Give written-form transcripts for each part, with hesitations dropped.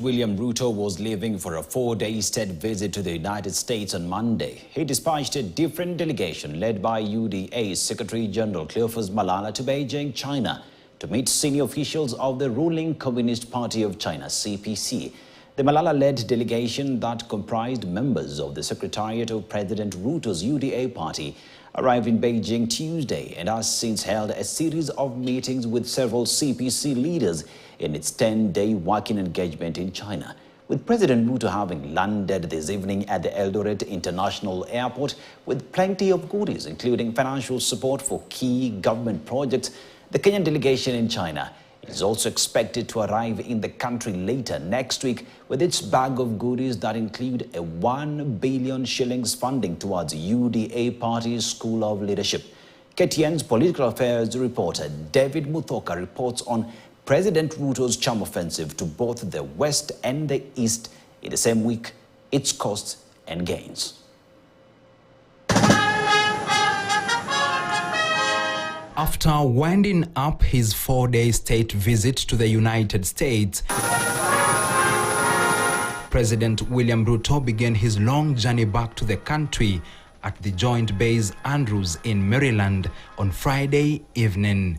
William Ruto was leaving for a 4-day state visit to the United States on Monday. He dispatched a different delegation led by U.S.A. Secretary General Cleophas Malala to Beijing, China, to meet senior officials of the ruling Communist Party of China, CPC. The Malala-led delegation that comprised members of the Secretariat of President Ruto's U.S.A. party arrived in Beijing Tuesday and has since held a series of meetings with several CPC leaders in its 10-day working engagement in China. With President Ruto having landed this evening at the Eldoret International Airport with plenty of goodies, including financial support for key government projects, the Kenyan delegation in China is also expected to arrive in the country later next week with its bag of goodies that include a 1 billion shillings funding towards U.S.A. Party's School of Leadership. KTN's political affairs reporter David Muthoka reports on President Ruto's charm offensive to both the West and the East in the same week, its costs and gains. After winding up his 4-day state visit to the United States, President William Ruto began his long journey back to the country at the Joint Base Andrews in Maryland on Friday evening.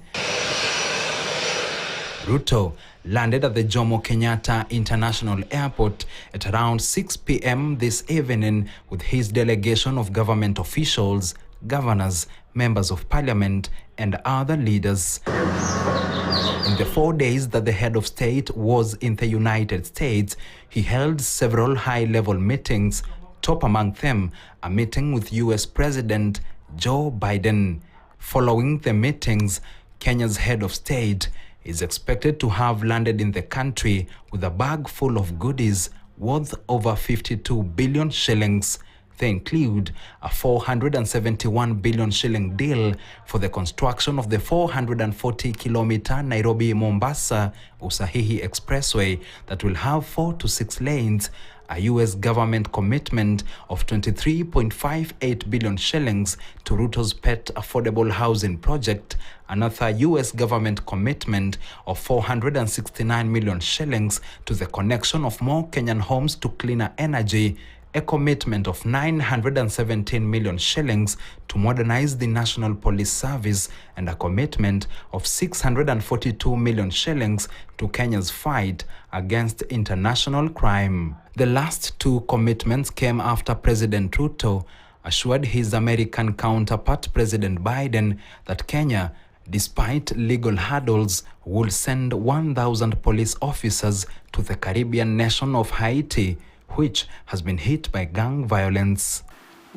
Ruto landed at the Jomo Kenyatta International Airport at around 6 p.m. this evening with his delegation of government officials, governors, members of parliament, and other leaders. In the 4 days that the head of state was in the United States, he held several high-level meetings, top among them a meeting with U.S. President Joe Biden. Following the meetings, Kenya's head of state is expected to have landed in the country with a bag full of goodies worth over 52 billion shillings. They include a 471 billion shilling deal for the construction of the 440-kilometer Nairobi-Mombasa Usahihi Expressway that will have 4 to 6 lanes, a U.S. government commitment of 23.58 billion shillings to Ruto's pet affordable housing project, another U.S. government commitment of 469 million shillings to the connection of more Kenyan homes to cleaner energy, a commitment of 917 million shillings to modernize the National Police Service, and a commitment of 642 million shillings to Kenya's fight against international crime. The last two commitments came after President Ruto assured his American counterpart President Biden that Kenya, despite legal hurdles, would send 1,000 police officers to the Caribbean nation of Haiti, which has been hit by gang violence.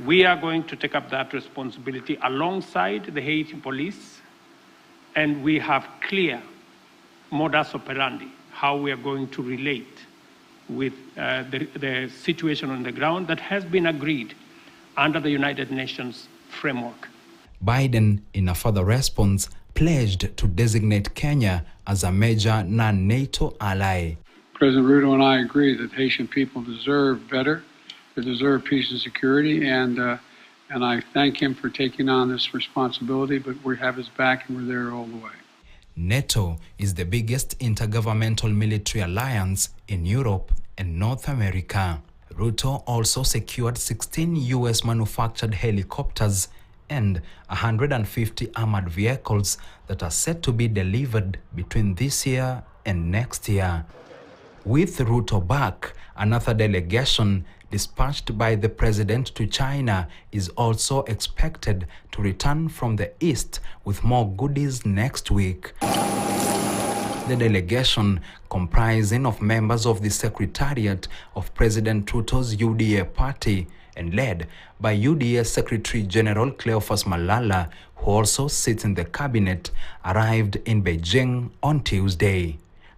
We are going to take up that responsibility alongside the Haiti police, and we have clear modus operandi, how we are going to relate with the situation on the ground that has been agreed under the United Nations framework. Biden, in a further response, pledged to designate Kenya as a major non-NATO ally. President Ruto and I agree that Haitian people deserve better. They deserve peace and security, and I thank him for taking on this responsibility, but we have his back and we're there all the way. NATO is the biggest intergovernmental military alliance in Europe and North America. Ruto also secured 16 U.S. manufactured helicopters and 150 armored vehicles that are set to be delivered between this year and next year. With Ruto back, another delegation dispatched by the president to China is also expected to return from the East with more goodies next week. The delegation, comprising of members of the Secretariat of President Ruto's U.S.A. party and led by U.S. Secretary General Cleophas Malala, who also sits in the cabinet, arrived in Beijing on Tuesday.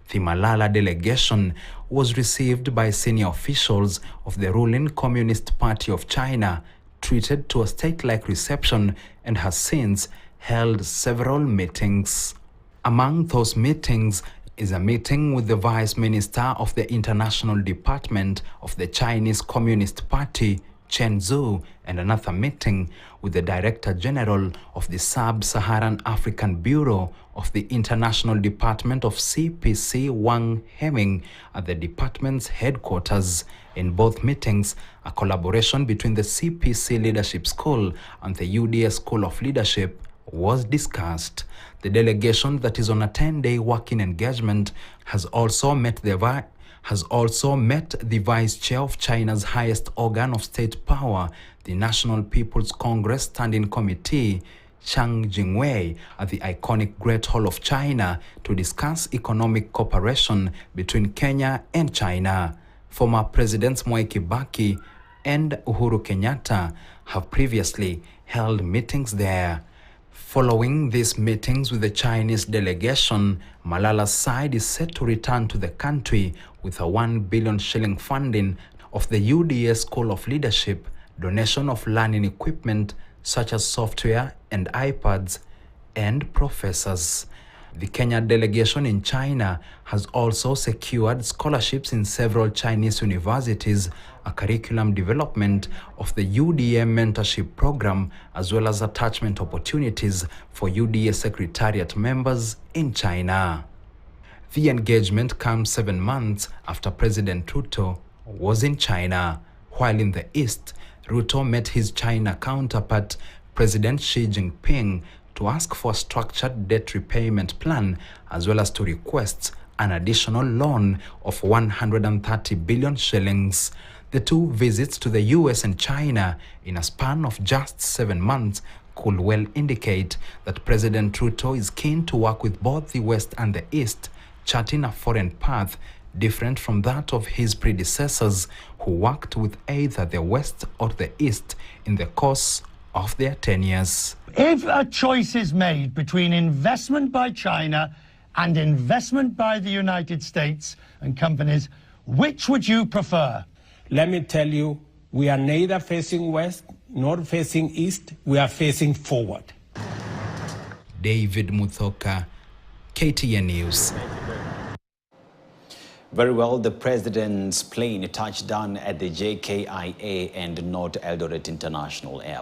The Malala delegation was received by senior officials of the ruling Communist Party of China, treated to a state-like reception, and has since held several meetings. Among those meetings is a meeting with the Vice Minister of the International Department of the Chinese Communist Party, Chenzhou, and another meeting with the Director General of the Sub-Saharan African Bureau of the International Department of CPC, Wang Heming, at the department's headquarters. In both meetings, a collaboration between the CPC Leadership School and the UDA School of Leadership was discussed. The delegation, that is on a 10-day working engagement, has also met the Vice Chair of China's highest organ of state power, the National People's Congress Standing Committee, Chiang Jingwei, at the iconic Great Hall of China to discuss economic cooperation between Kenya and China. Former Presidents Mwai Kibaki and Uhuru Kenyatta have previously held meetings there. Following these meetings with the Chinese delegation, Malala's side is set to return to the country with a 1 billion shilling funding of the UDA School of Leadership, donation of learning equipment such as software and iPads, and professors. The Kenya delegation in China has also secured scholarships in several Chinese universities, a curriculum development of the UDA mentorship program, as well as attachment opportunities for UDA secretariat members in China. The engagement comes 7 months after President Ruto was in China. While in the East, Ruto met his China counterpart, President Xi Jinping, to ask for a structured debt repayment plan, as well as to request an additional loan of 130 billion shillings. The two visits to the US and China in a span of just 7 months could well indicate that President Ruto is keen to work with both the West and the East, charting a foreign path different from that of his predecessors, who worked with either the West or the East in the course of their tenures. If a choice is made between investment by China and investment by the United States and companies, which would you prefer? Let me tell you, we are neither facing west nor facing east. We are facing forward. David Muthoka, KTN News. Very well, the president's plane touched down at the JKIA and North Eldoret International Airport.